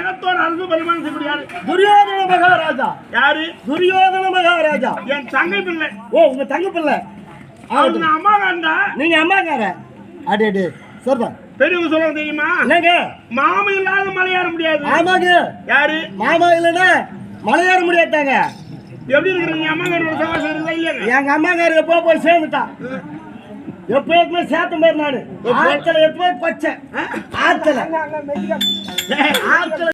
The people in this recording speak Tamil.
ஜெகத்தோட அரசு பரிமாணம் செய்யக்கூடிய யாரு? துரியோதன மகாராஜா. யாரு? துரியோதன மகாராஜா. என் தங்கை பிள்ளை. ஓ, உங்க தங்க பிள்ளை. அவரு அம்மா காண்டா. நீங்க அம்மாக்கார. அடே அடே சொல்றா. பெரியவங்க சொல்லுவாங்க தெரியுமா? என்னங்க? மாமா இல்லாத மலை ஏற முடியாது. ஆமாங்க. யாரு? மாமா இல்லைன்னா மலை ஏற முடியாதாங்க. எப்படி இருக்கிறீங்க? அம்மாக்காரோட சவாசம் இருந்தா இல்லையா? எங்க அம்மாக்கார எப்போ போய் சேர்ந்துட்டான். எப்போதுமே சேர்த்த மாதிரி நானு ஆத்துல எப்போ பச்சை ஆத்துல ஆத்துல